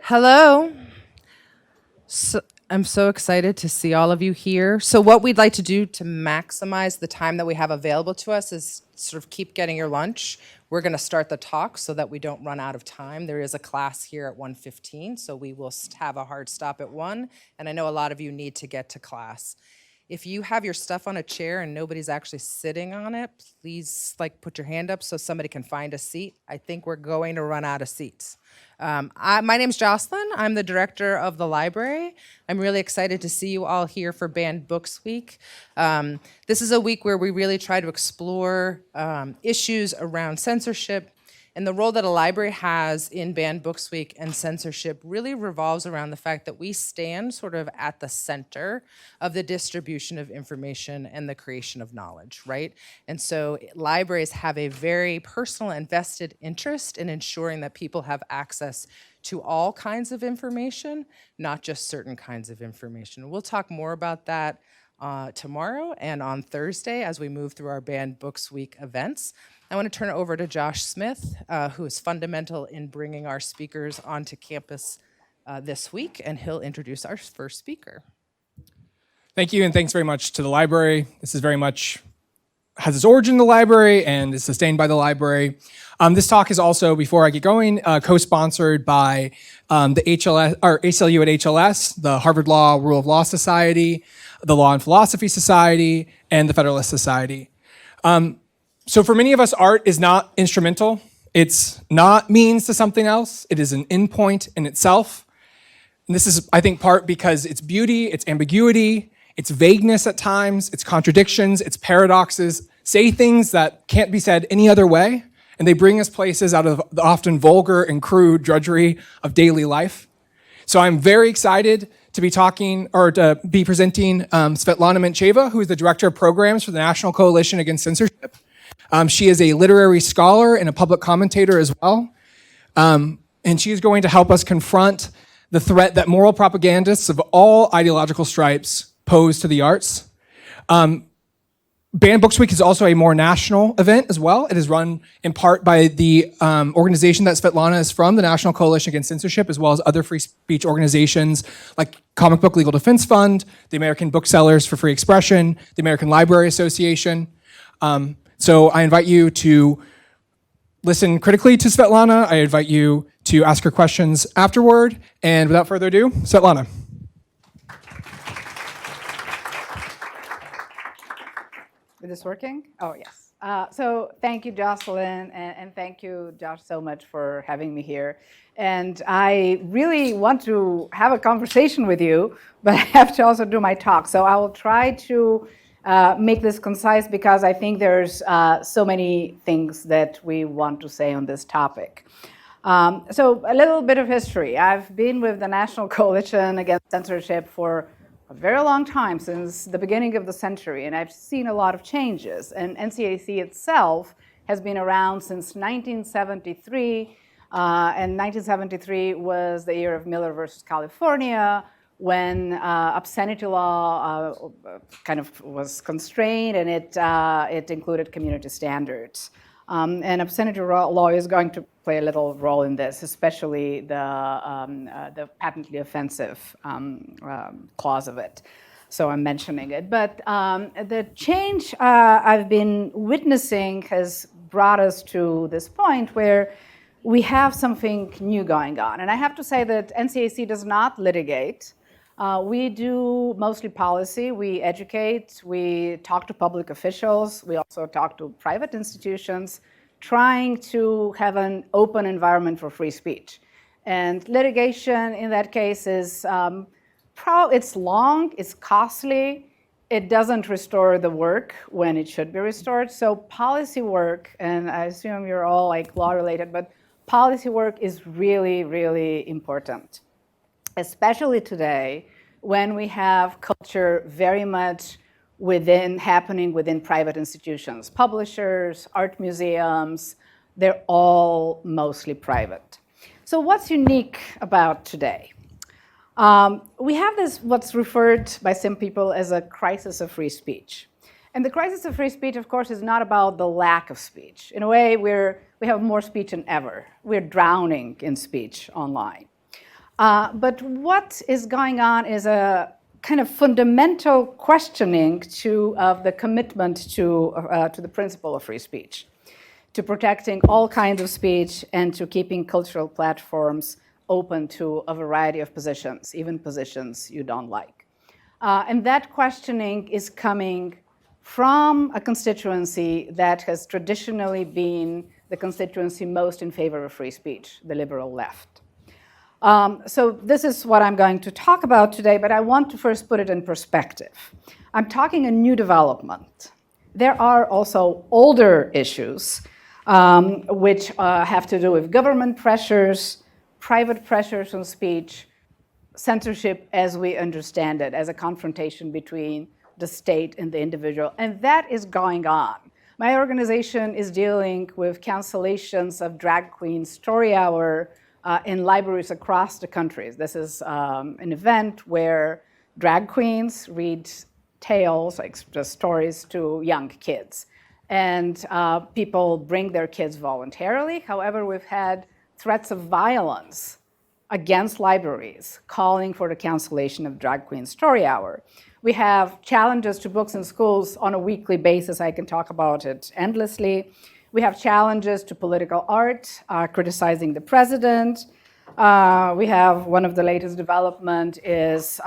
Hello. I'm so excited to see all of you here. So what we'd like to do to maximize the time that we have available to us is sort of keep getting your lunch. We're going to start the talk so that we don't run out of time. There is a class here at 1:15, so we will have a hard stop at 1, and I know a lot of you need to get to class. If you have your stuff on a chair and nobody's actually sitting on it, please put your hand up so somebody can find a seat. I think we're going to run out of seats. My name's Jocelyn. I'm the director of the library. I'm really excited to see you all here for Banned Books Week. This is a week where we really try to explore issues around censorship, and the role that a library has in Banned Books Week and censorship really revolves around the fact that we stand sort of at the center of the distribution of information and the creation of knowledge, right? And so libraries have a very personal and vested interest in ensuring that people have access to all kinds of information, not just certain kinds of information. We'll talk more about that tomorrow and on Thursday as we move through our Banned Books Week events. I want to turn it over to Josh Smith, who is fundamental in bringing our speakers onto campus this week, and he'll introduce our first speaker. Thank you, and thanks very much to the library. This is very much has its origin in the library and is sustained by the library. This talk is also, before I get going, co-sponsored by the HLS, or ACLU at HLS, the Harvard Law Rule of Law Society, the Law and Philosophy Society, and the Federalist Society. So for many of us, art is not instrumental. It's not means to something else. It is an endpoint in itself. And this is, I think, part because its beauty, its ambiguity, its vagueness at times, its contradictions, its paradoxes say things that can't be said any other way, and they bring us places out of the often vulgar and crude drudgery of daily life. So I'm very excited to be talking, or to be presenting Svetlana Mintcheva, who is the Director of Programs for the National Coalition Against Censorship. She is a literary scholar and a public commentator as well. And she is going to help us confront the threat that moral propagandists of all ideological stripes pose to the arts. Banned Books Week is also a more national event as well. It is run in part by the organization that Svetlana is from, the National Coalition Against Censorship, as well as other free speech organizations like Comic Book Legal Defense Fund, the American Booksellers for Free Expression, the American Library Association. So I invite you to listen critically to Svetlana. I invite you to ask her questions afterward. And without further ado, Svetlana. Is this working? Oh, yes. So thank you, Jocelyn, and thank you, Josh, so much for having me here. And I really want to have a conversation with you, but I have to also do my talk. So I will try to make this concise because I think there's so many things that we want to say on this topic. So a little bit of history. I've been with the National Coalition Against Censorship for a very long time, since the beginning of the century, and I've seen a lot of changes. And NCAC itself has been around since 1973, and 1973 was the year of Miller versus California, when obscenity law kind of was constrained, and it included community standards. And obscenity law is going to play a little role in this, especially the patently offensive clause of it. So I'm mentioning it. But the change I've been witnessing has brought us to this point where we have something new going on. And I have to say that NCAC does not litigate. We do mostly policy. We educate, we talk to public officials, we also talk to private institutions, trying to have an open environment for free speech. And litigation in that case is, it's long, it's costly, it doesn't restore the work when it should be restored. So policy work, and I assume you're all law related, but policy work is really, really important. Especially today, when we have culture very much happening within private institutions. Publishers, art museums, they're all mostly private. So what's unique about today? We have this, what's referred by some people as a crisis of free speech. And the crisis of free speech, of course, is not about the lack of speech. In a way, we have more speech than ever. We're drowning in speech online. But what is going on is a kind of fundamental questioning of the commitment to the principle of free speech, to protecting all kinds of speech and to keeping cultural platforms open to a variety of positions, even positions you don't like. And that questioning is coming from a constituency that has traditionally been the constituency most in favor of free speech, the liberal left. So this is what I'm going to talk about today, but I want to first put it in perspective. I'm talking a new development. There are also older issues which have to do with government pressures, private pressures on speech, censorship as we understand it, as a confrontation between the state and the individual, and that is going on. My organization is dealing with cancellations of drag queen story hour in libraries across the country. This is an event where drag queens read tales, like just stories, to young kids. And people bring their kids voluntarily. However, we've had threats of violence against libraries calling for the cancellation of drag queen story hour. We have challenges to books in schools on a weekly basis. I can talk about it endlessly. We have challenges to political art, criticizing the president. We have one of the latest development is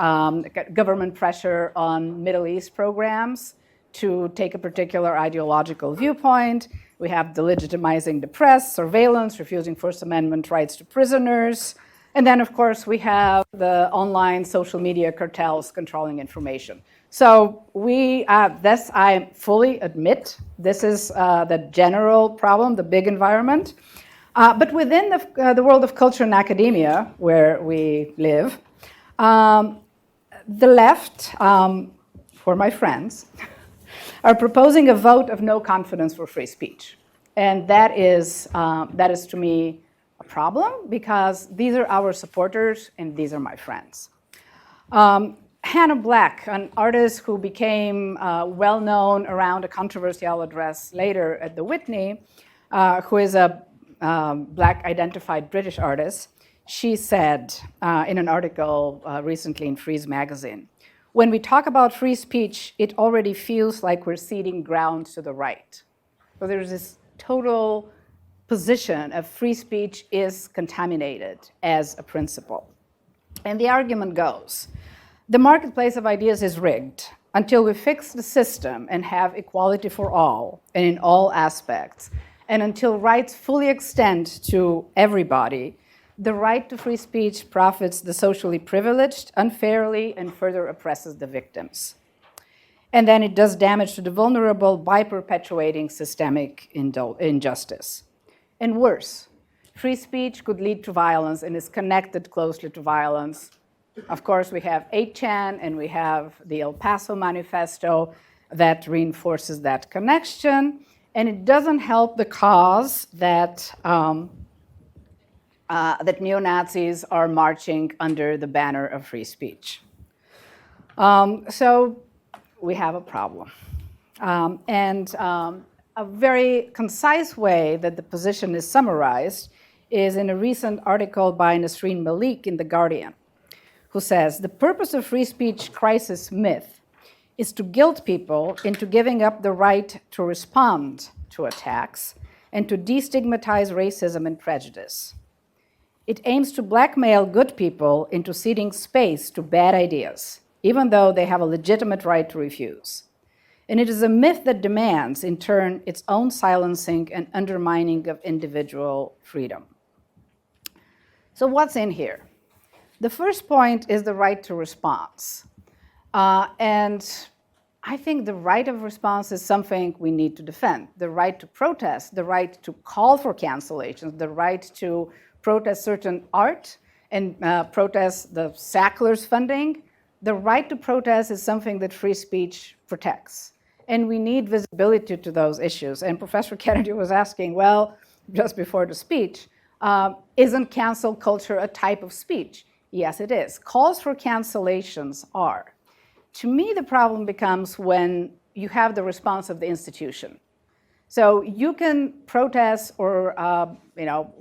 government pressure on Middle East programs to take a particular ideological viewpoint. We have delegitimizing the press, surveillance, refusing First Amendment rights to prisoners. And then, of course, we have the online social media cartels controlling information. So this I fully admit, this is the general problem, the big environment. But within the world of culture and academia, where we live, the left, for my friends, are proposing a vote of no confidence for free speech. And that is to me a problem, because these are our supporters and these are my friends. Hannah Black, an artist who became well-known around a controversial address later at the Whitney, who is a Black identified British artist, she said in an article recently in Freeze magazine, "When we talk about free speech, it already feels like we're ceding ground to the right." So there's this total position of free speech is contaminated as a principle. And the argument goes, the marketplace of ideas is rigged. Until we fix the system and have equality for all and in all aspects, and until rights fully extend to everybody, the right to free speech profits the socially privileged unfairly and further oppresses the victims. And then it does damage to the vulnerable by perpetuating systemic injustice. And worse, free speech could lead to violence and is connected closely to violence. Of course, we have 8chan and we have the El Paso Manifesto that reinforces that connection. And it doesn't help the cause that neo-Nazis are marching under the banner of free speech. So we have a problem. A very concise way that the position is summarized is in a recent article by Nasreen Malik in The Guardian, who says, "The purpose of free speech crisis myth is to guilt people into giving up the right to respond to attacks and to destigmatize racism and prejudice. It aims to blackmail good people into ceding space to bad ideas, even though they have a legitimate right to refuse. And it is a myth that demands, in turn, its own silencing and undermining of individual freedom." So what's in here? The first point is the right to response. And I think the right of response is something we need to defend. The right to protest, the right to call for cancellations, the right to protest certain art and protest the Sacklers funding. The right to protest is something that free speech protects. And we need visibility to those issues. And Professor Kennedy was asking, well, just before the speech, isn't cancel culture a type of speech? Yes, it is. Calls for cancellations are. To me, the problem becomes when you have the response of the institution. So you can protest or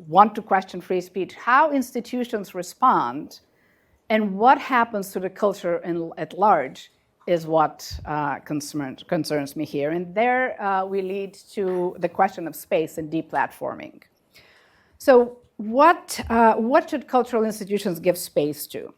want to question free speech. How institutions respond And what happens to the culture at large is what concerns me here. And there we lead to the question of space and deplatforming. So what should cultural institutions give space to?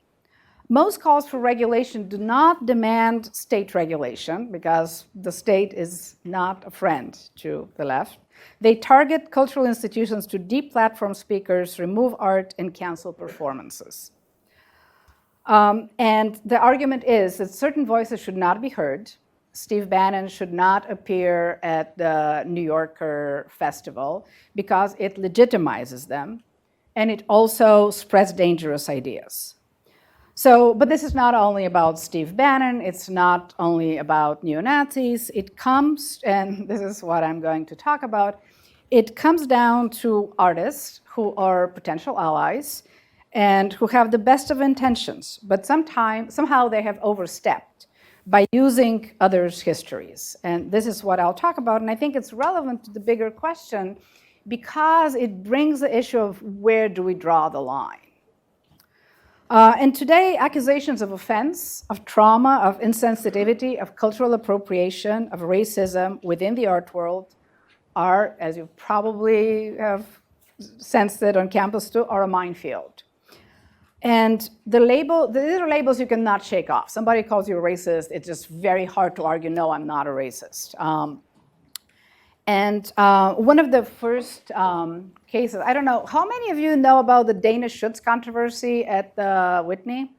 Most calls for regulation do not demand state regulation, because the state is not a friend to the left. They target cultural institutions to deplatform speakers, remove art, and cancel performances. And the argument is that certain voices should not be heard. Steve Bannon should not appear at the New Yorker festival because it legitimizes them, and it also spreads dangerous ideas. So, but this is not only about Steve Bannon, it's not only about neo-Nazis, it comes, and this is what I'm going to talk about, it comes down to artists who are potential allies and who have the best of intentions, but somehow they have overstepped by using others' histories. And this is what I'll talk about, and I think it's relevant to the bigger question because it brings the issue of where do we draw the line. And today, accusations of offense, of trauma, of insensitivity, of cultural appropriation, of racism within the art world are, as you probably have sensed it on campus too, are a minefield. And these are labels you cannot shake off. Somebody calls you a racist, it's just very hard to argue, no, I'm not a racist. And one of the first cases, I don't know, how many of you know about the Dana Schutz controversy at the Whitney?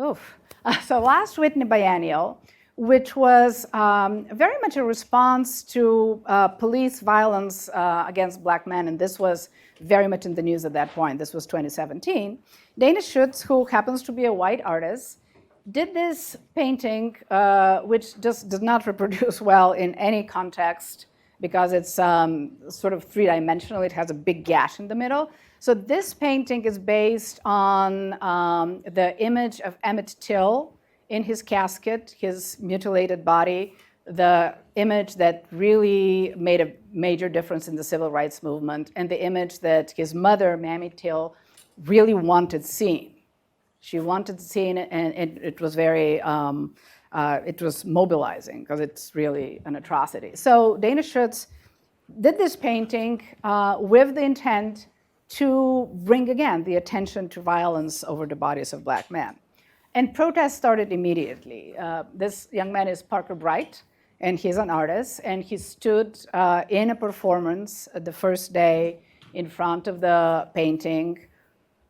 Oof. So last Whitney biennial, which was very much a response to police violence against black men, and this was very much in the news at that point. This was 2017. Dana Schutz, who happens to be a white artist, did this painting, which just does not reproduce well in any context, because it's sort of three-dimensional. It has a big gash in the middle. So this painting is based on the image of Emmett Till in his casket, his mutilated body, the image that really made a major difference in the civil rights movement, and the image that his mother, Mamie Till, really wanted seen. She wanted seen it, and it was very, it was mobilizing because it's really an atrocity. So Dana Schutz did this painting with the intent to bring again the attention to violence over the bodies of black men. And protests started immediately. This young man is Parker Bright, and he's an artist, and he stood in a performance the first day in front of the painting,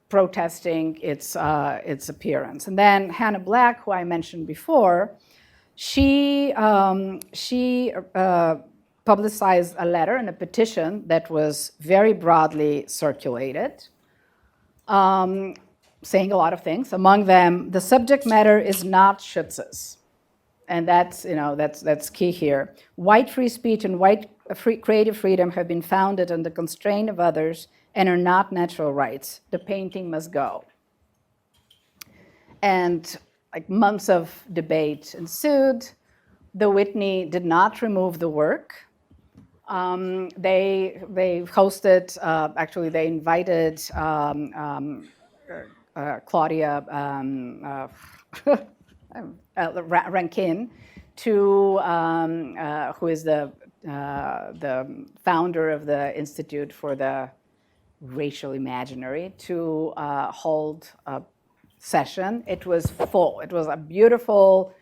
protesting its appearance. And then Hannah Black, who I mentioned before, she publicized a letter and a petition that was very broadly circulated, saying a lot of things. Among them, the subject matter is not Schutz's. And that's key here. White free speech and white creative freedom have been founded on the constraint of others and are not natural rights. The painting must go. And like months of debate ensued. The Whitney did not remove the work. They hosted, actually they invited Claudia Rankin, who is the founder of the Institute for the Racial Imaginary, to hold a session. It was full. It was a beautiful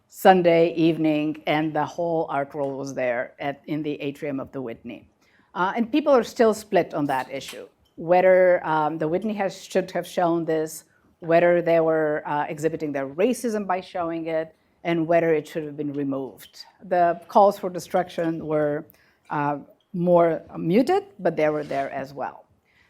Sunday evening, and the whole art world was there in the atrium of the Whitney. And people are still split on that issue, whether the Whitney should have shown this, whether they were exhibiting their racism by showing it, and whether it should have been removed. The calls for destruction were more muted, but they were there as well.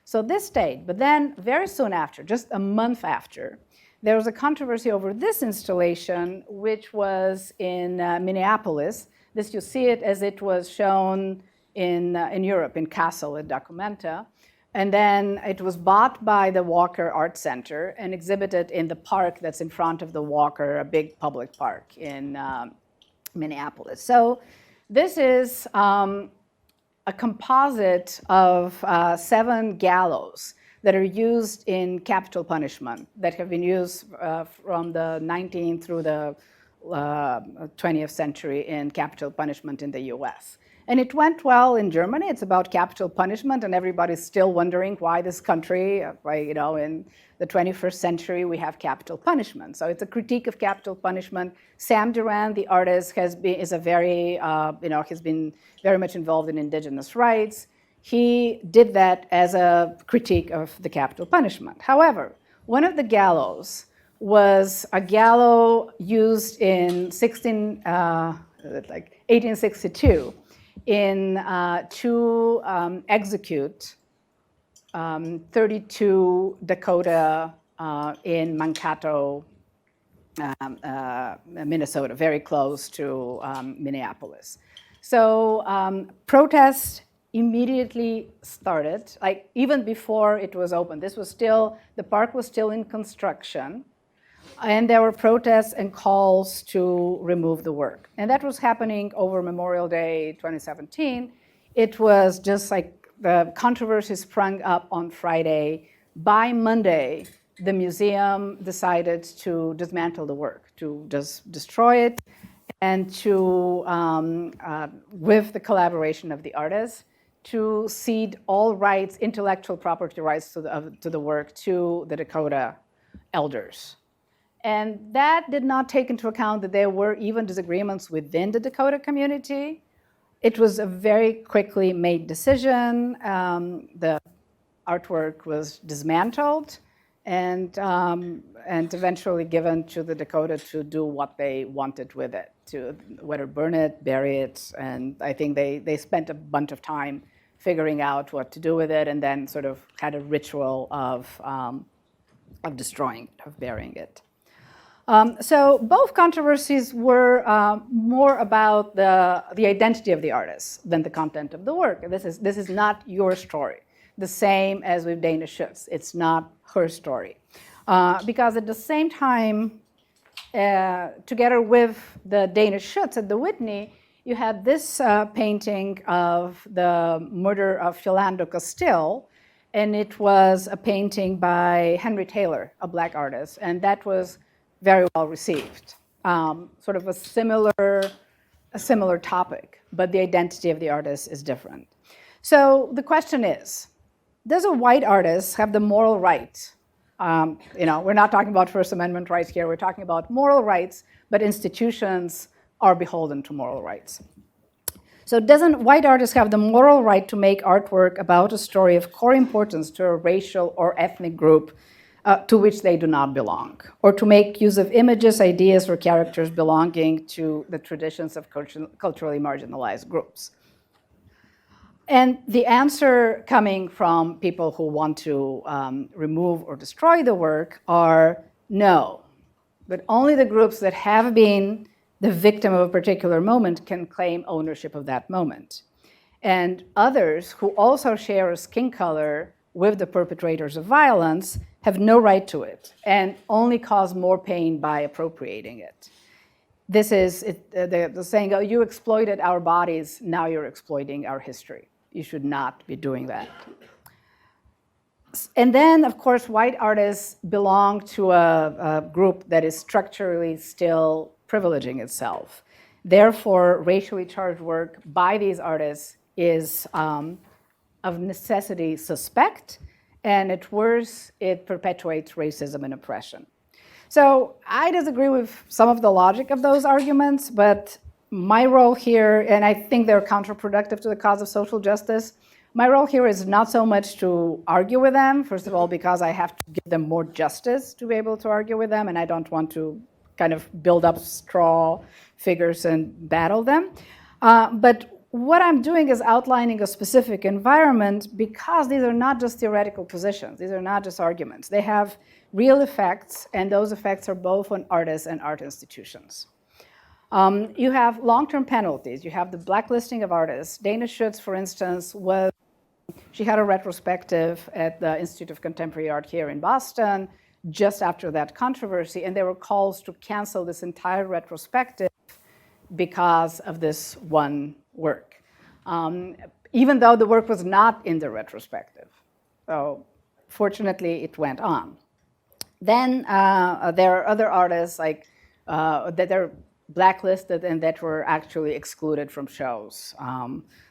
So this stayed, but then very soon after, just a month after, there was a controversy over this installation, which was in Minneapolis. You see it as it was shown in Europe, in Kassel at Documenta. And then it was bought by the Walker Art Center and exhibited in the park that's in front of the Walker, a big public park in Minneapolis. So this is a composite of 7 gallows that are used in capital punishment, that have been used from the 19th through the 20th century in capital punishment in the US. And it went well in Germany. It's about capital punishment, and everybody's still wondering why this country, why, in the 21st century, we have capital punishment. So it's a critique of capital punishment. Sam Durant, the artist, has been very much involved in indigenous rights. He did that as a critique of the capital punishment. However, one of the gallows was a gallows used in 1862 to execute 32 Dakota in Mankato, Minnesota, very close to Minneapolis. So protests immediately started, like even before it was open. The park was still in construction, and there were protests and calls to remove the work. And that was happening over Memorial Day 2017. It was just like the controversy sprung up on Friday. By Monday, the museum decided to dismantle the work, to just destroy it, and to, with the collaboration of the artists, to cede all rights, intellectual property rights to the work to the Dakota elders. And that did not take into account that there were even disagreements within the Dakota community. It was a very quickly made decision. The artwork was dismantled and eventually given to the Dakota to do what they wanted with it, to whether burn it, bury it, and I think they spent a bunch of time figuring out what to do with it, and then sort of had a ritual of destroying it, of burying it. So both controversies were more about the identity of the artist than the content of the work. This is not your story. The same as with Dana Schutz. It's not her story. Because at the same time, together with the Dana Schutz at the Whitney, you had this painting of the murder of Philando Castile, and it was a painting by Henry Taylor, a black artist, and that was very well received. Sort of a similar topic, but the identity of the artist is different. So the question is, does a white artist have the moral right? We're not talking about First Amendment rights here, we're talking about moral rights, but institutions are beholden to moral rights. So doesn't white artists have the moral right to make artwork about a story of core importance to a racial or ethnic group to which they do not belong, or to make use of images, ideas, or characters belonging to the traditions of culturally marginalized groups? And the answer coming from people who want to remove or destroy the work are no, but only the groups that have been the victim of a particular moment can claim ownership of that moment. And others who also share a skin color with the perpetrators of violence have no right to it and only cause more pain by appropriating it. This is the saying, oh, you exploited our bodies, now you're exploiting our history. You should not be doing that. And then, of course, white artists belong to a group that is structurally still privileging itself. Therefore, racially charged work by these artists is of necessity suspect, and at worst, it perpetuates racism and oppression. So I disagree with some of the logic of those arguments, but my role here, and I think they're counterproductive to the cause of social justice, my role here is not so much to argue with them, first of all, because I have to give them more justice to be able to argue with them, and I don't want to kind of build up straw figures and battle them. But what I'm doing is outlining a specific environment because these are not just theoretical positions. These are not just arguments. They have real effects, and those effects are both on artists and art institutions. You have long-term penalties. You have the blacklisting of artists. Dana Schutz, for instance, she had a retrospective at the Institute of Contemporary Art here in Boston just after that controversy, and there were calls to cancel this entire retrospective because of this one work, even though the work was not in the retrospective. So fortunately, it went on. Then there are other artists like that are blacklisted and that were actually excluded from shows,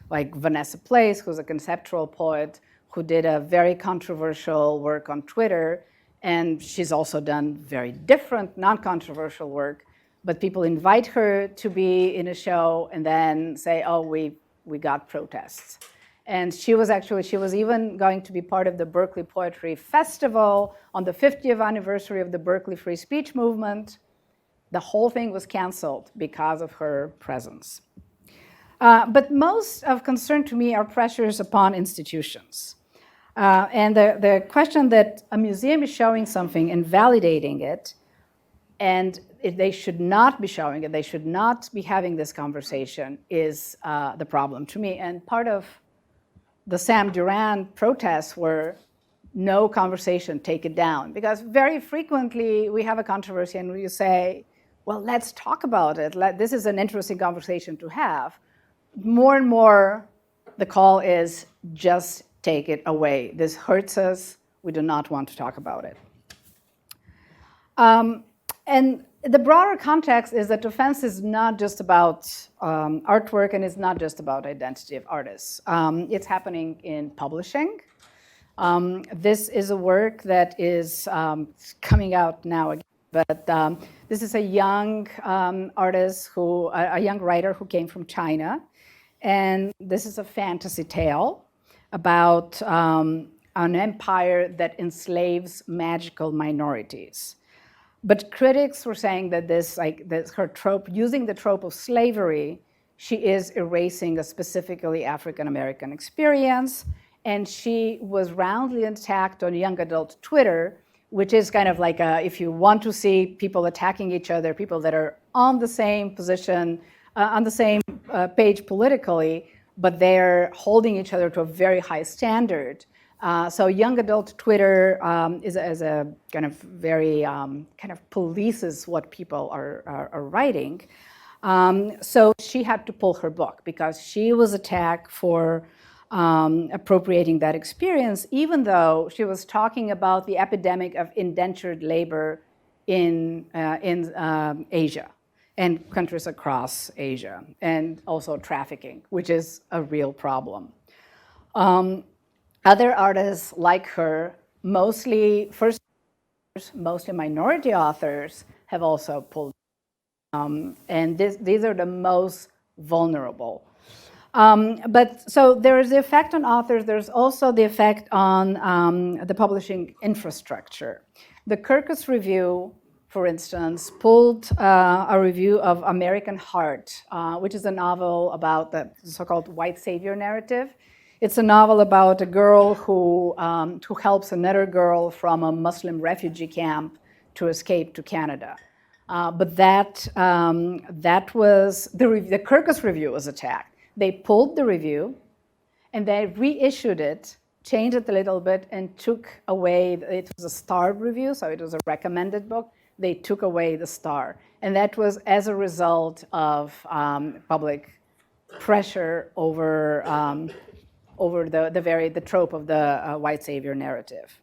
like Vanessa Place, who's a conceptual poet who did a very controversial work on Twitter, and she's also done very different, non-controversial work, but people invite her to be in a show and then say, oh, we got protests. And she was even going to be part of the Berkeley Poetry Festival on the 50th anniversary of the Berkeley Free Speech Movement. The whole thing was canceled because of her presence. But most of concern to me are pressures upon institutions. And the question that a museum is showing something and validating it, and they should not be showing it, they should not be having this conversation, is the problem to me. And part of the Sam Durant protests were no conversation, take it down. Because very frequently we have a controversy and you say, well, let's talk about it. This is an interesting conversation to have. More and more, the call is just take it away. This hurts us. We do not want to talk about it. And the broader context is that defense is not just about artwork and it's not just about identity of artists. It's happening in publishing. This is a work that is coming out now again, but this is a young artist, a young writer who came from China. And this is a fantasy tale about an empire that enslaves magical minorities. But critics were saying that her trope, using the trope of slavery, she is erasing a specifically African-American experience, and she was roundly attacked on young adult Twitter, which is kind of like if you want to see people attacking each other, people that are on the same position, on the same page politically, but they're holding each other to a very high standard. So young adult Twitter is a kind of very kind of polices what people are writing. So she had to pull her book because she was attacked for appropriating that experience, even though she was talking about the epidemic of indentured labor in Asia and countries across Asia, and also trafficking, which is a real problem. Other artists like her, mostly minority authors, have also pulled. And these are the most vulnerable. But so there is the effect on authors. There's also the effect on the publishing infrastructure. The Kirkus Review, for instance, pulled a review of American Heart, which is a novel about the so-called white savior narrative. It's a novel about a girl who helps another girl from a Muslim refugee camp to escape to Canada. But that was the Kirkus Review was attacked. They pulled the review, and they reissued it, changed it a little bit, and took away. It was a starred review, so it was a recommended book. They took away the star, and that was as a result of public pressure over the trope of the white savior narrative.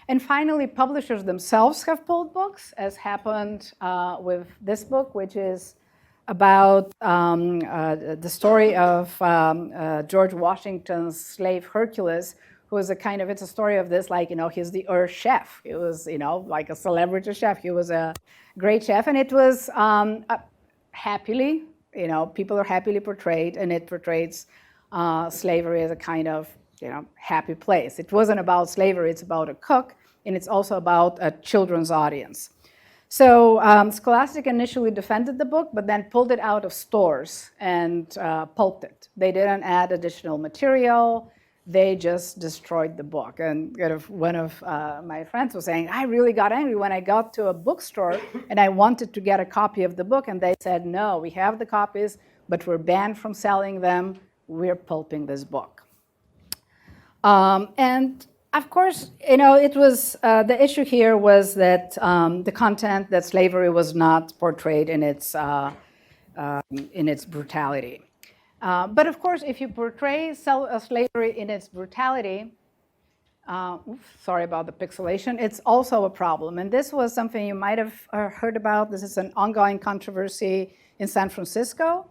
And finally, publishers themselves have pulled books, as happened with this book, which is about the story of George Washington's slave Hercules, who is it's a story of this, he's the chef. He was, like a celebrity chef. He was a great chef, and it was happily, people are happily portrayed, and it portrays slavery as a kind of, happy place. It wasn't about slavery, it's about a cook, and it's also about a children's audience. So Scholastic initially defended the book, but then pulled it out of stores and pulped it. They didn't add additional material. They just destroyed the book. And one of my friends was saying, I really got angry when I got to a bookstore and I wanted to get a copy of the book, and they said, no, we have the copies, but we're banned from selling them. We're pulping this book. And of course, it was the issue here was that the content, that slavery was not portrayed in its brutality. But of course, if you portray slavery in its brutality, Sorry about the pixelation. It's also a problem. And this was something you might have heard about. This is an ongoing controversy in San Francisco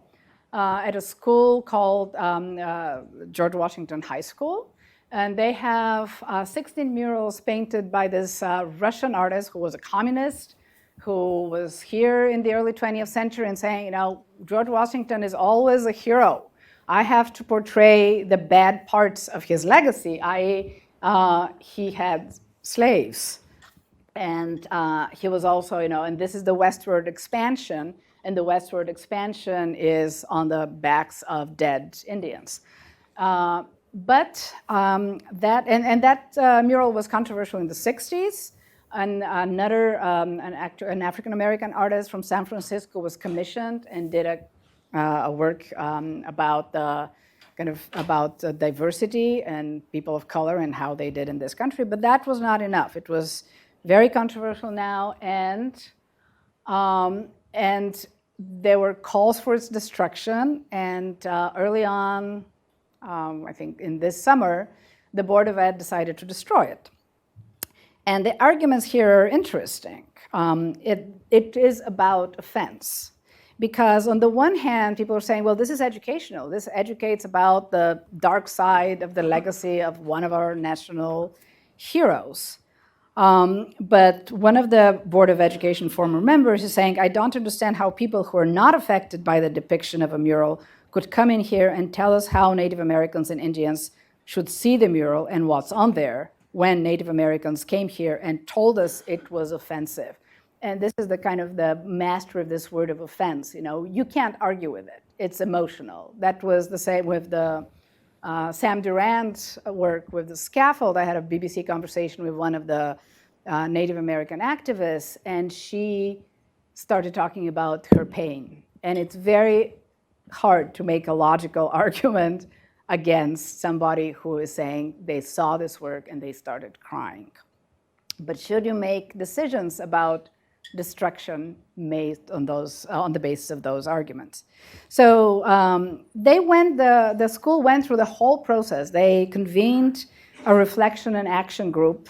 at a school called George Washington High School. And they have 16 murals painted by this Russian artist who was a communist, who was here in the early 20th century and saying, you know, George Washington is always a hero. I have to portray the bad parts of his legacy, i.e., he had slaves. And he was also, you know, and this is the westward expansion, and the westward expansion is on the backs of dead Indians. But that mural was controversial in the 60s. And another, an African-American artist from San Francisco was commissioned and did a work about diversity and people of color and how they did in this country. But that was not enough. It was very controversial now, and there were calls for its destruction. And early on, I think in this summer, the Board of Ed decided to destroy it. And the arguments here are interesting. It is about offense. Because on the one hand, people are saying, well, this is educational. This educates about the dark side of the legacy of one of our national heroes. But one of the Board of Education former members is saying, I don't understand how people who are not affected by the depiction of a mural could come in here and tell us how Native Americans and Indians should see the mural and what's on there, when Native Americans came here and told us it was offensive. And this is the kind of the master of this word of offense. You know, you can't argue with it. It's emotional. That was the same with the Sam Durant's work with the scaffold. I had a BBC conversation with one of the Native American activists, and she started talking about her pain. And it's very hard to make a logical argument against somebody who is saying they saw this work and they started crying. But should you make decisions about destruction based on those, on the basis of those arguments? So the school went through the whole process. They convened a reflection and action group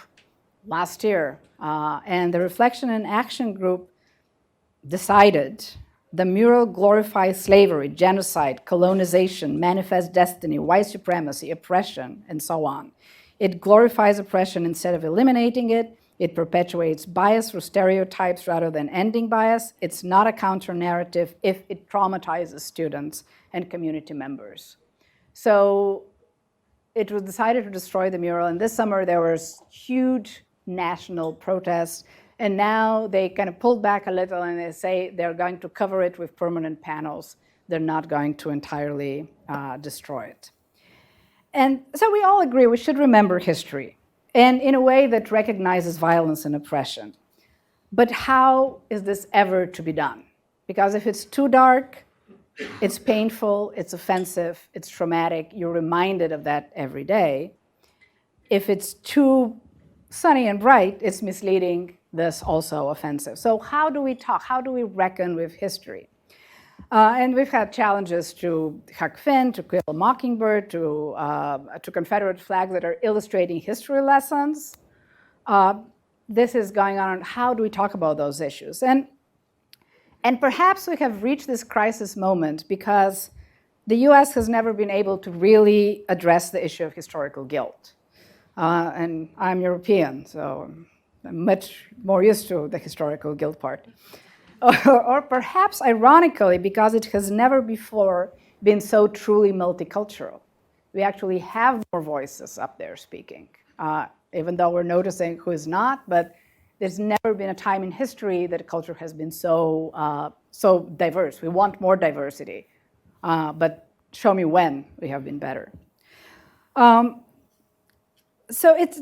last year, and the reflection and action group decided the mural glorifies slavery, genocide, colonization, manifest destiny, white supremacy, oppression, and so on. It glorifies oppression instead of eliminating it. It perpetuates bias through stereotypes rather than ending bias. It's not a counter-narrative if it traumatizes students and community members. So it was decided to destroy the mural, and this summer there was huge national protests. And now they kind of pulled back a little and they say they're going to cover it with permanent panels. They're not going to entirely destroy it. And so we all agree we should remember history, and in a way that recognizes violence and oppression. But how is this ever to be done? Because if it's too dark, it's painful, it's offensive, it's traumatic, you're reminded of that every day. If it's too sunny and bright, it's misleading, this also offensive. So how do we talk? How do we reckon with history? And we've had challenges to Huck Finn, to Kill a Mockingbird, to Confederate flags that are illustrating history lessons. This is going on. How do we talk about those issues? And perhaps we have reached this crisis moment because the US has never been able to really address the issue of historical guilt. And I'm European, so I'm much more used to the historical guilt part. Or perhaps ironically, because it has never before been so truly multicultural. We actually have more voices up there speaking, even though we're noticing who is not, but there's never been a time in history that culture has been so diverse. We want more diversity, but show me when we have been better. So it's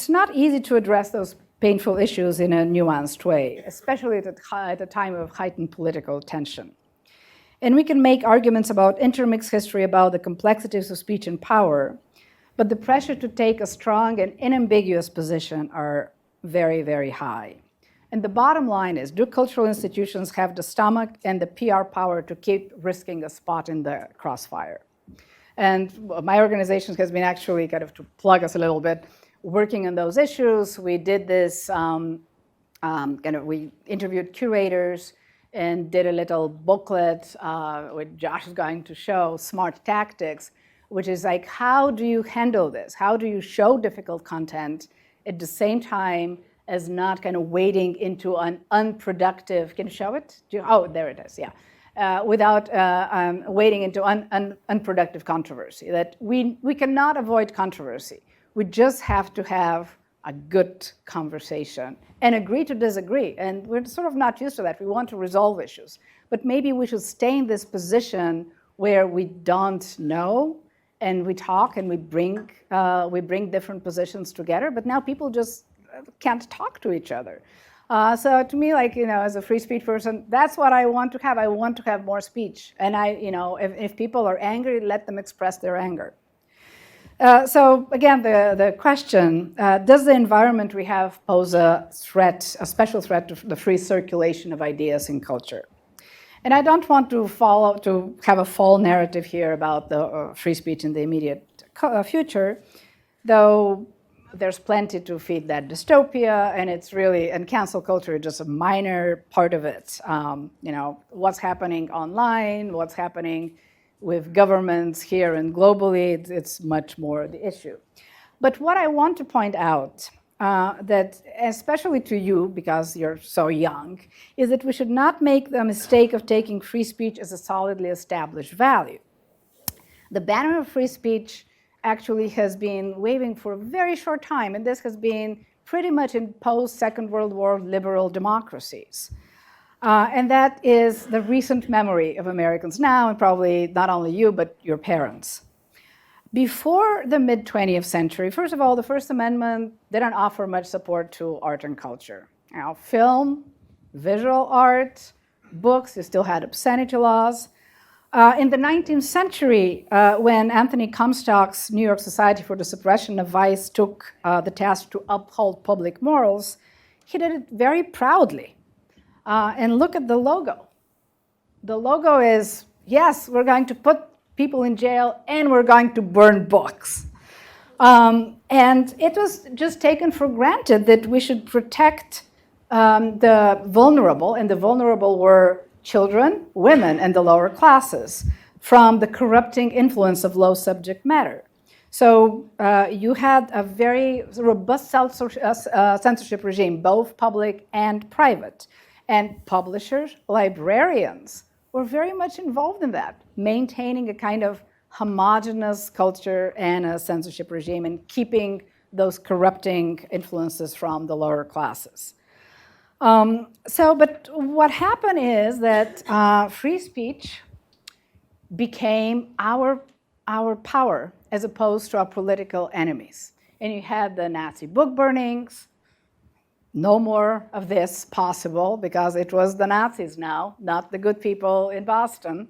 not easy to address those painful issues in a nuanced way, especially at a time of heightened political tension. And we can make arguments about intermixed history, about the complexities of speech and power, but the pressure to take a strong and unambiguous position are very, very high. And the bottom line is, do cultural institutions have the stomach and the PR power to keep risking a spot in the crossfire? And my organization has been actually, kind of to plug us a little bit, working on those issues. We did this, we interviewed curators and did a little booklet, which Josh is going to show, Smart Tactics, which is like, how do you handle this? How do you show difficult content at the same time as not kind of wading into an unproductive, can you show it? Oh, there it is, yeah. Without wading into unproductive controversy. That we cannot avoid controversy. We just have to have a good conversation and agree to disagree. And we're sort of not used to that. We want to resolve issues. But maybe we should stay in this position where we don't know, and we talk and we bring different positions together. But now people just can't talk to each other. So to me, like, as a free speech person, that's what I want to have. I want to have more speech. And if people are angry, let them express their anger. So again, the question, does the environment we have pose a special threat to the free circulation of ideas in culture? And I don't want to have a false narrative here about the free speech in the immediate future, though there's plenty to feed that dystopia, and cancel culture is just a minor part of it. What's happening online, what's happening with governments here and globally, it's much more the issue. But what I want to point out, that especially to you, because you're so young, is that we should not make the mistake of taking free speech as a solidly established value. The banner of free speech actually has been waving for a very short time, and this has been pretty much in post-Second World War liberal democracies. And that is the recent memory of Americans now, and probably not only you, but your parents. Before the mid-20th century, first of all, the First Amendment didn't offer much support to art and culture. Film, visual art, books, you still had obscenity laws. In the 19th century, when Anthony Comstock's New York Society for the Suppression of Vice took the task to uphold public morals, he did it very proudly. And look at the logo. The logo is, yes, we're going to put people in jail and we're going to burn books. And it was just taken for granted that we should protect the vulnerable, and the vulnerable were children, women, and the lower classes from the corrupting influence of low subject matter. So you had a very robust censorship regime, both public and private. And publishers, librarians were very much involved in that, maintaining a kind of homogeneous culture and a censorship regime and keeping those corrupting influences from the lower classes. But what happened is that free speech became our power as opposed to our political enemies. And you had the Nazi book burnings. No more of this possible because it was the Nazis now, not the good people in Boston.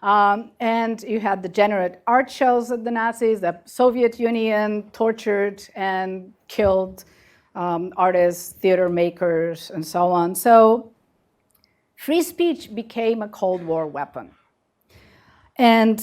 And you had degenerate art shows of the Nazis. The Soviet Union tortured and killed artists, theater makers, and so on. So free speech became a Cold War weapon. And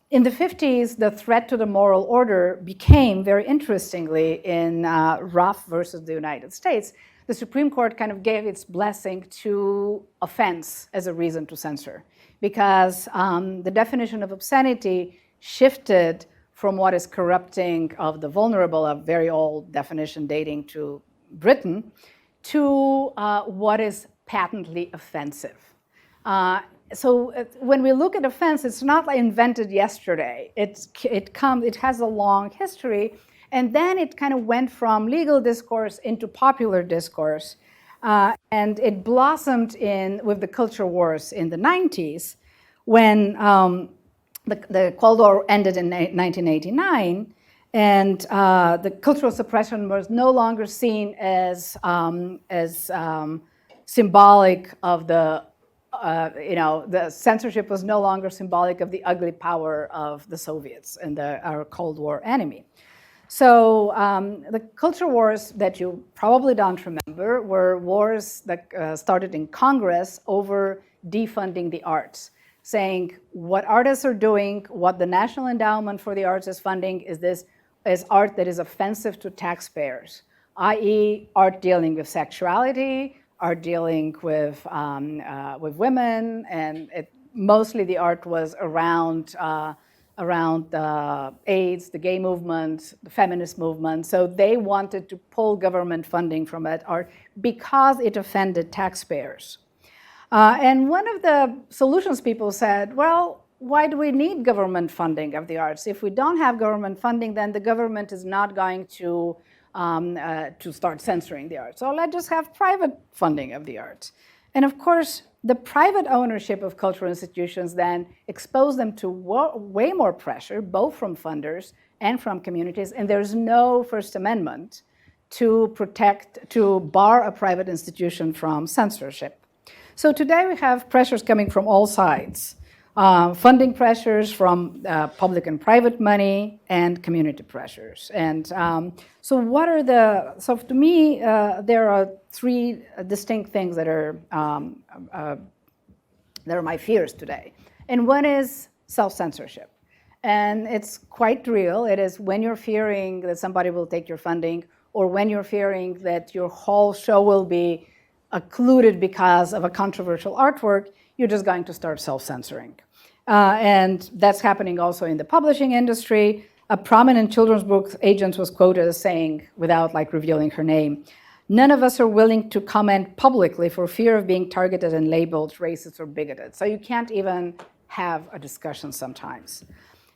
in the 50s, the threat to the moral order became, very interestingly, in Ruff versus the United States. The Supreme Court kind of gave its blessing to offense as a reason to censor, because the definition of obscenity shifted from what is corrupting of the vulnerable, a very old definition dating to Britain, to what is patently offensive. So when we look at offense, it's not like invented yesterday. It has a long history, and then it kind of went from legal discourse into popular discourse, and it blossomed with the culture wars in the 90s, when the Cold War ended in 1989, and the cultural suppression was no longer seen as symbolic of the censorship was no longer symbolic of the ugly power of the Soviets and our Cold War enemy. So the culture wars that you probably don't remember were wars that started in Congress over defunding the arts. saying what artists are doing, what the National Endowment for the Arts is funding is art that is offensive to taxpayers, i.e. art dealing with sexuality, art dealing with women, and mostly the art was around AIDS, the gay movement, the feminist movement. So they wanted to pull government funding from that art because it offended taxpayers. And one of the solutions people said, well, why do we need government funding of the arts? If we don't have government funding, then the government is not going to start censoring the arts. So let's just have private funding of the arts. And of course, the private ownership of cultural institutions then exposed them to way more pressure, both from funders and from communities. And there's no First Amendment to bar a private institution from censorship. So today we have pressures coming from all sides. Funding pressures from public and private money and community pressures. And so to me, there are three distinct things that are my fears today. And one is self-censorship. And it's quite real. It is when you're fearing that somebody will take your funding, or when you're fearing that your whole show will be occluded because of a controversial artwork, you're just going to start self-censoring. And that's happening also in the publishing industry. A prominent children's book agent was quoted as saying, without revealing her name, "None of us are willing to comment publicly for fear of being targeted and labeled racist or bigoted." So you can't even have a discussion sometimes.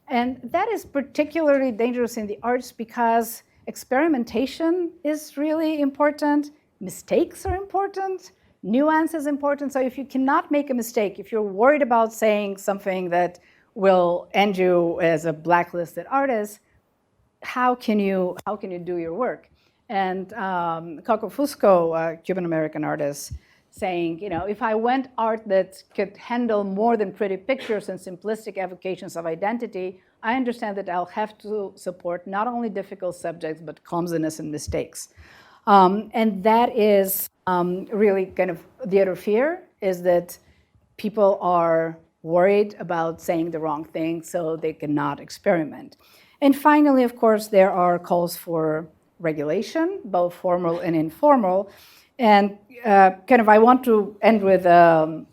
And that is particularly dangerous in the arts because experimentation is really important. Mistakes are important. Nuance is important. So if you cannot make a mistake, if you're worried about saying something that will end you as a blacklisted artist, how can you do your work? And Coco Fusco, a Cuban-American artist, saying, if I want art that could handle more than pretty pictures and simplistic evocations of identity, I understand that I'll have to support not only difficult subjects, but clumsiness and mistakes. And that is really kind of the other fear, is that people are worried about saying the wrong thing, so they cannot experiment. And finally, of course, there are calls for regulation, both formal and informal. And I want to end with a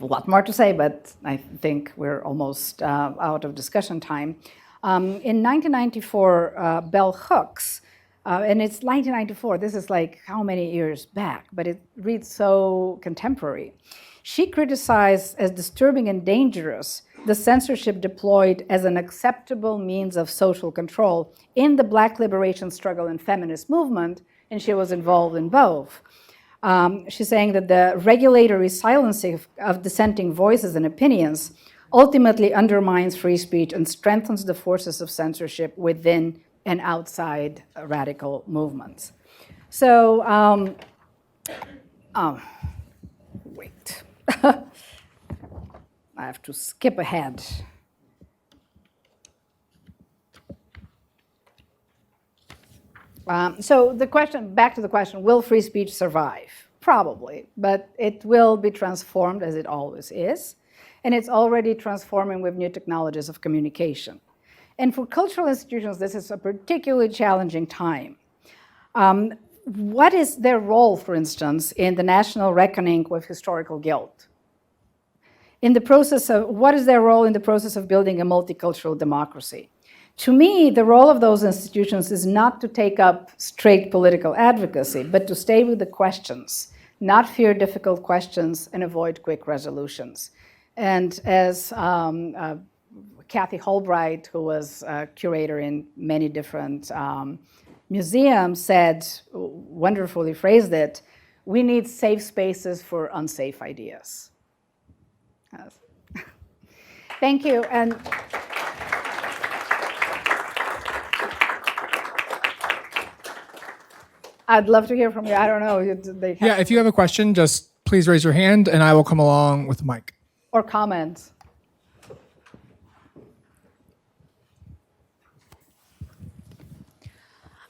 lot more to say, but I think we're almost out of discussion time. In 1994, Bell Hooks, and it's 1994, this is how many years back, but it reads so contemporary. She criticized as disturbing and dangerous the censorship deployed as an acceptable means of social control in the Black liberation struggle and feminist movement, and she was involved in both. She's saying that the regulatory silencing of dissenting voices and opinions ultimately undermines free speech and strengthens the forces of censorship within and outside radical movements. So, wait. I have to skip ahead. So back to the question, will free speech survive? Probably, but it will be transformed as it always is. And it's already transforming with new technologies of communication. And for cultural institutions, this is a particularly challenging time. What is their role, for instance, in the national reckoning with historical guilt? What is their role in the process of building a multicultural democracy? To me, the role of those institutions is not to take up straight political advocacy, but to stay with the questions, not fear difficult questions and avoid quick resolutions. And as Kathy Holbright, who was a curator in many different museums, wonderfully phrased it, we need safe spaces for unsafe ideas. Yes. Thank you. And I'd love to hear from you. I don't know. If you have a question, just please raise your hand and I will come along with the mic. Or comments.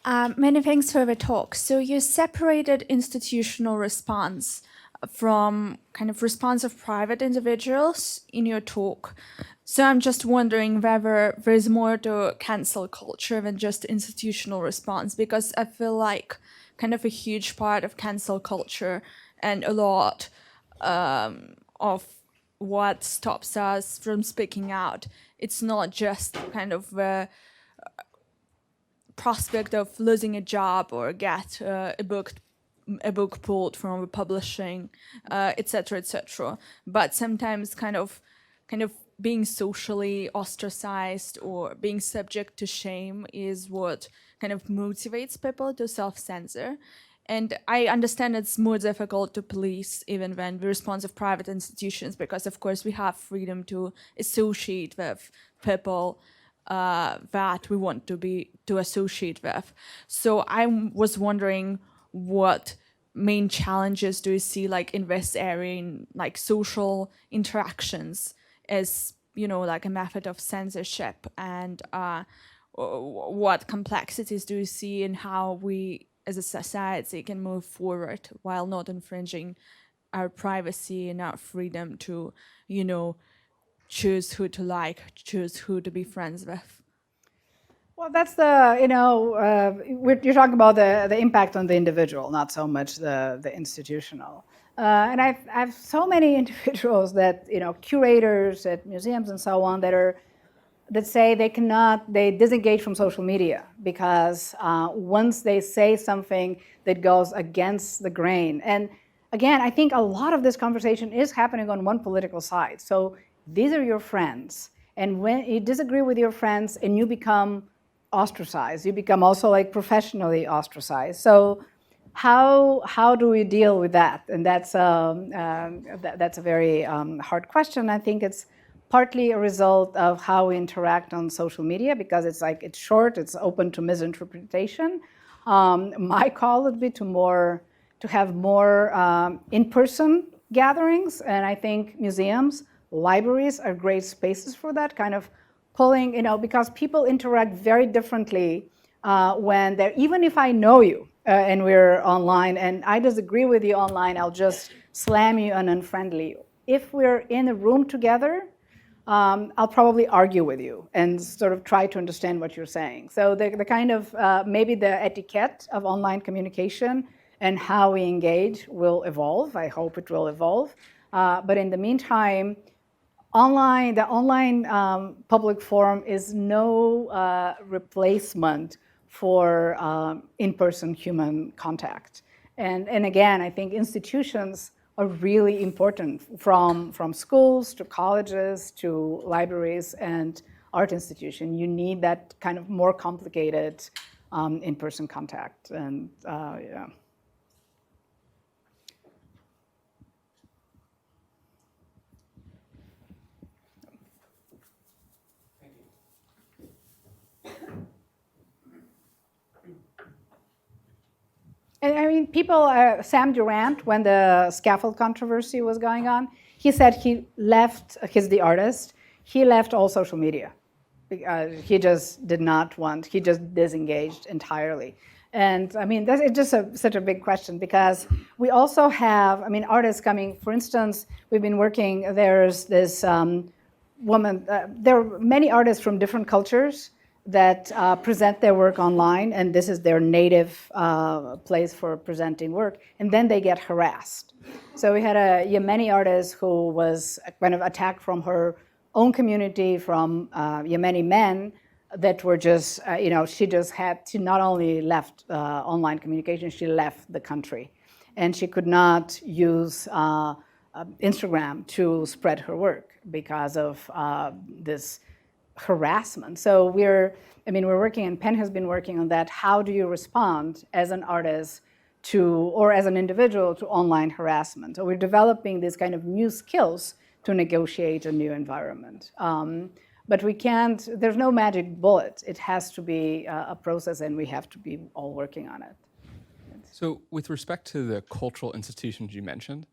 Many thanks for the talk. So you separated institutional response from kind of response of private individuals in your talk. So I'm just wondering whether there's more to cancel culture than just institutional response, because I feel like kind of a huge part of cancel culture and a lot of what stops us from speaking out, it's not just kind of the prospect of losing a job or get a book pulled from the publishing, etc., etc. But sometimes kind of being socially ostracized or being subject to shame is what kind of motivates people to self-censor. And I understand it's more difficult to police even than the response of private institutions, because of course we have freedom to associate with people that we want to associate with. So I was wondering, what main challenges do you see like in this area, in like social interactions as, you know, like a method of censorship, and what complexities do you see in how we as a society can move forward while not infringing our privacy and our freedom to, you know, choose who to like, choose who to be friends with? Well, that's the, you're talking about the impact on the individual, not so much the institutional. And I have so many individuals that, curators at museums and so on, that say they disengage from social media because once they say something that goes against the grain. And again, I think a lot of this conversation is happening on one political side. So these are your friends. And when you disagree with your friends and you become ostracized, you become also like professionally ostracized. So how do we deal with that? And that's a very hard question. I think it's partly a result of how we interact on social media, because it's short, it's open to misinterpretation. My call would be to have more in-person gatherings, and I think museums, libraries are great spaces for that, kind of pulling, because people interact very differently when they're, even if I know you and we're online and I disagree with you online, I'll just slam you and unfriendly you. If we're in a room together, I'll probably argue with you and sort of try to understand what you're saying. So the kind of, maybe the etiquette of online communication and how we engage will evolve. I hope it will evolve. But in the meantime, the online public forum is no replacement for in-person human contact. And again, I think institutions are really important, from schools to colleges to libraries and art institutions. You need that kind of more complicated in-person contact. And yeah. And I mean, people, Sam Durant, when the scaffold controversy was going on, he said he left, he's the artist, he left all social media. He just did not want, he just disengaged entirely. And I mean, it's just such a big question, because we also have, I mean, artists coming, for instance, we've been working, there's this woman, there are many artists from different cultures that present their work online, and this is their native place for presenting work, and then they get harassed. So we had a Yemeni artist who was kind of attacked from her own community, from Yemeni men that were just, she not only left online communication, she left the country. And she could not use Instagram to spread her work because of this harassment. So we're working, and Penn has been working on that. How do you respond as an artist or as an individual to online harassment? So we're developing these kind of new skills to negotiate a new environment. But we can't, there's no magic bullet. It has to be a process, and we have to be all working on it. So with respect to the cultural institutions you mentioned,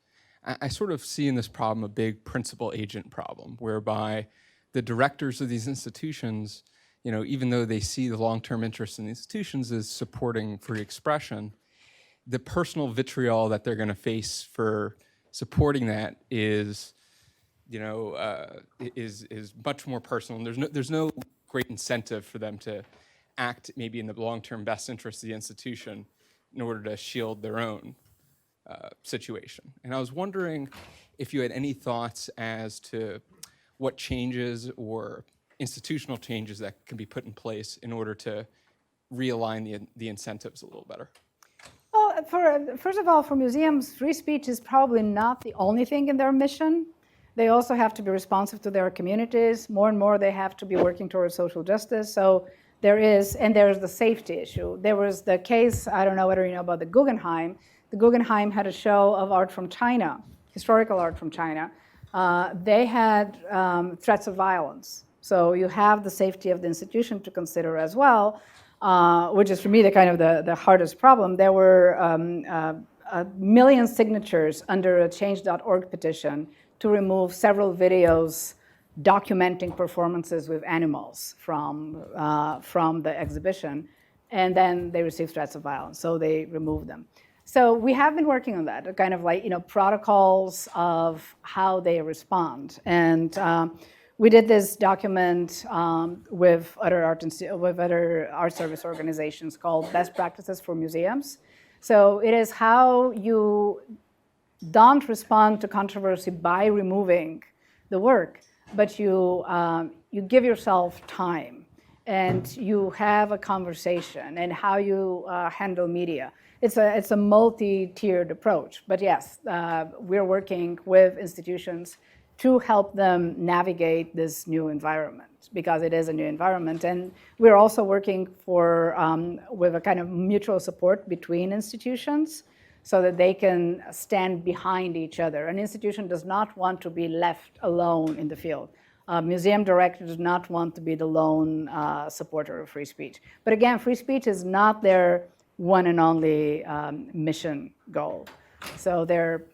I sort of see in this problem a big principal-agent problem, whereby the directors of these institutions, even though they see the long-term interest in the institutions as supporting free expression, the personal vitriol that they're going to face for supporting that is, is much more personal. And there's no great incentive for them to act maybe in the long-term best interest of the institution in order to shield their own situation. And I was wondering if you had any thoughts as to what changes or institutional changes that can be put in place in order to realign the incentives a little better. Well, first of all, for museums, free speech is probably not the only thing in their mission. They also have to be responsive to their communities. More and more, they have to be working towards social justice. So there's the safety issue. There was the case, I don't know whether you know about the Guggenheim. The Guggenheim had a show of art from China, historical art from China. They had threats of violence. So you have the safety of the institution to consider as well, which is for me the hardest problem. There were a million signatures under a change.org petition to remove several videos documenting performances with animals from the exhibition, and then they received threats of violence, so they removed them. So we have been working on that, kind of like protocols of how they respond, and we did this document with other art service organizations called Best Practices for Museums. So it is how you don't respond to controversy by removing the work, but you give yourself time and you have a conversation, and how you handle media. It's a multi-tiered approach, but yes, we're working with institutions to help them navigate this new environment, because it is a new environment. And we're also working with a kind of mutual support between institutions so that they can stand behind each other. An institution does not want to be left alone in the field. A museum director does not want to be the lone supporter of free speech. But again, free speech is not their one and only mission goal. So there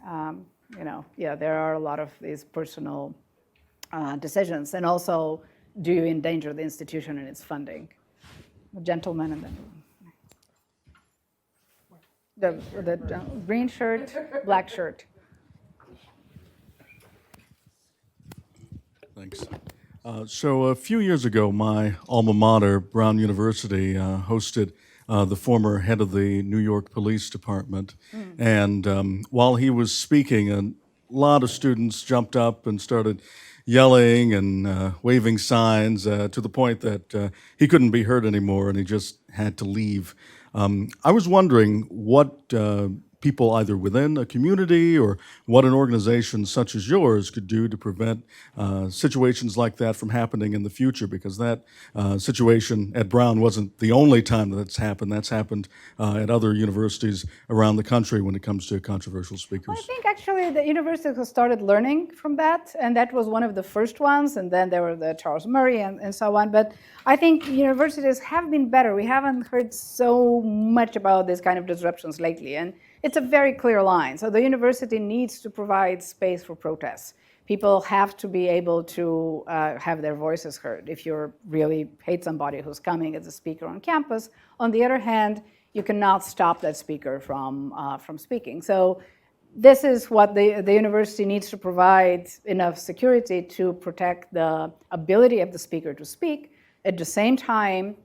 are a lot of these personal decisions. And also, do you endanger the institution and its funding? A gentleman and then the green shirt, black shirt. Thanks. So a few years ago, my alma mater, Brown University, hosted the former head of the New York Police Department. And while he was speaking, a lot of students jumped up and started yelling and waving signs to the point that he couldn't be heard anymore, and he just had to leave. I was wondering what people either within a community or what an organization such as yours could do to prevent situations like that from happening in the future, because that situation at Brown wasn't the only time that's happened. That's happened at other universities around the country when it comes to controversial speakers. Well, I think actually the universities have started learning from that, and that was one of the first ones, and then there were the Charles Murray and so on. But I think universities have been better. We haven't heard so much about this kind of disruptions lately, and it's a very clear line. So the university needs to provide space for protests. People have to be able to have their voices heard if you really hate somebody who's coming as a speaker on campus. On the other hand, you cannot stop that speaker from speaking. So this is what the university needs to provide enough security to protect the ability of the speaker to speak, at the same time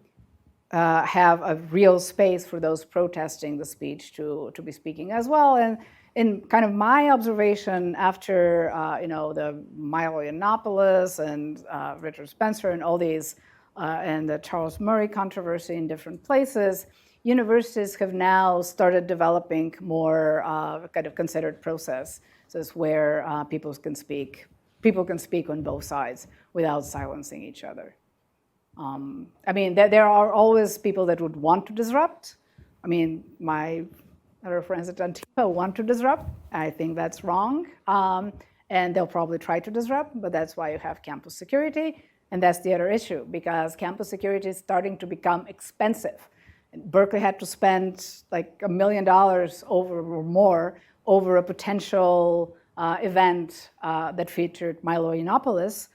have a real space for those protesting the speech to be speaking as well. And in kind of my observation after the Milo Yiannopoulos and Richard Spencer and all these, and the Charles Murray controversy in different places, universities have now started developing more kind of considered process. So it's where people can speak on both sides without silencing each other. I mean, there are always people that would want to disrupt. I mean, my other friends at Antifa want to disrupt. I think that's wrong. And they'll probably try to disrupt, but that's why you have campus security. And that's the other issue, because campus security is starting to become expensive. Berkeley had to spend like $1 million or more over a potential event that featured Milo Yiannopoulos.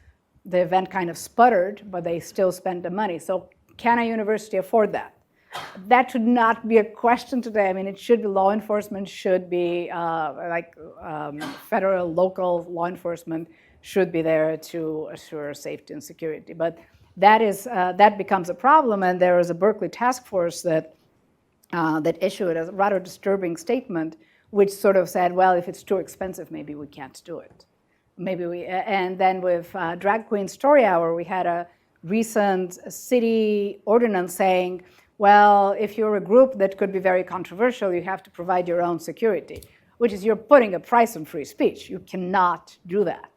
The event kind of sputtered, but they still spent the money. So can a university afford that? that should not be a question today. I mean, it should be law enforcement should be federal, local law enforcement should be there to assure safety and security. But that becomes a problem, and there is a Berkeley task force that issued a rather disturbing statement, which sort of said, well, if it's too expensive, maybe we can't do it. And then with Drag Queen Story Hour, we had a recent city ordinance saying, well, if you're a group that could be very controversial, you have to provide your own security, which is you're putting a price on free speech. You cannot do that.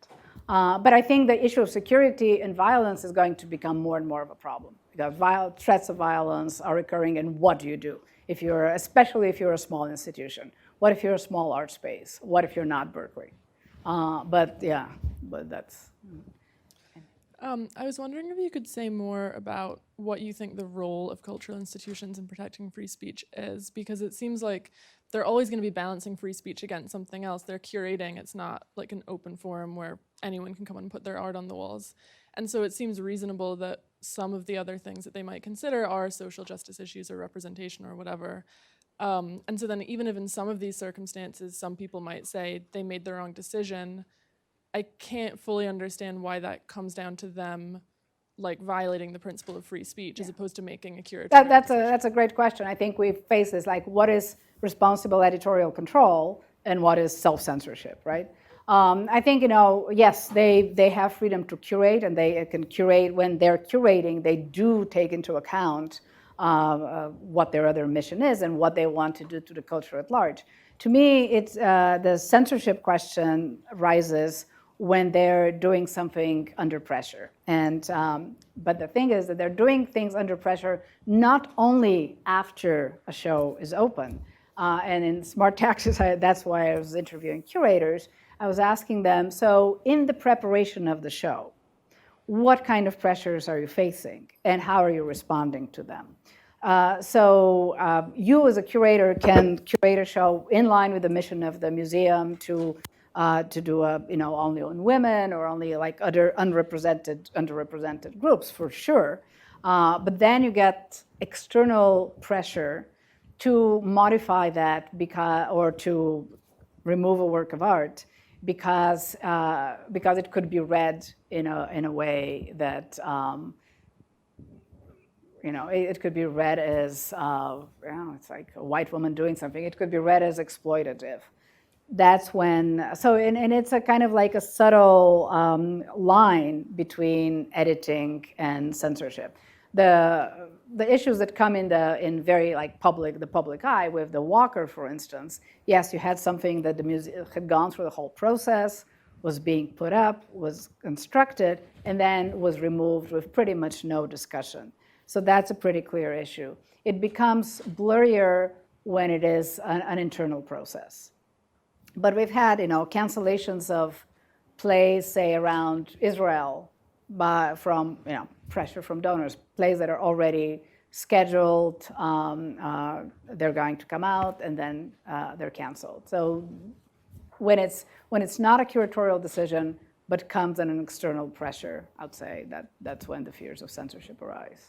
But I think the issue of security and violence is going to become more and more of a problem. The threats of violence are occurring, and what do you do? Especially if you're a small institution. What if you're a small art space? What if you're not Berkeley? But that's... I was wondering if you could say more about what you think the role of cultural institutions in protecting free speech is, because it seems like they're always going to be balancing free speech against something else. They're curating. It's not like an open forum where anyone can come and put their art on the walls. And so it seems reasonable that some of the other things that they might consider are social justice issues or representation or whatever. And so then even if in some of these circumstances, some people might say they made the wrong decision, I can't fully understand why that comes down to them like violating the principle of free speech as opposed to making a curatorial that's a great question. I think we face this, like, what is responsible editorial control and what is self-censorship, right? I think, yes, they have freedom to curate, and they can curate. When they're curating, they do take into account what their other mission is and what they want to do to the culture at large. To me, it's the censorship question rises when they're doing something under pressure. But the thing is that they're doing things under pressure not only after a show is open. And in Smart Taxes, that's why I was interviewing curators. I was asking them, so in the preparation of the show, what kind of pressures are you facing, and how are you responding to them? You as a curator can curate a show in line with the mission of the museum to do only on women or only like other underrepresented groups, for sure. But then you get external pressure to modify that or to remove a work of art because it could be read in a way that it could be read as it's like a white woman doing something. It could be read as exploitative. That's when, and it's a kind of like a subtle line between editing and censorship. The issues that come in very like the public eye with the Walker, for instance, yes, you had something that the museum had gone through the whole process, was being put up, was constructed, and then was removed with pretty much no discussion. So that's a pretty clear issue. It becomes blurrier when it is an internal process. But we've had, cancellations of plays, say, around Israel from pressure from donors, plays that are already scheduled, they're going to come out, and then they're canceled. So when it's not a curatorial decision, but comes in an external pressure, I'd say that's when the fears of censorship arise.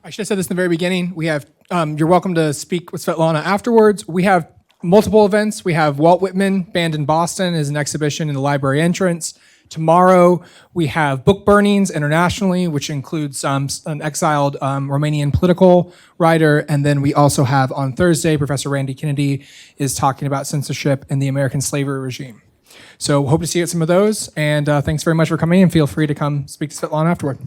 I should have said this in the very beginning. We have, you're welcome to speak with Svetlana afterwards. We have multiple events. We have Walt Whitman Band in Boston is an exhibition in the library entrance. Tomorrow, we have book burnings internationally, which includes an exiled Romanian political writer. And then we also have on Thursday, Professor Randy Kennedy is talking about censorship in the American slavery regime. So hope to see you at some of those. And thanks very much for coming, and feel free to come speak to Svetlana afterward.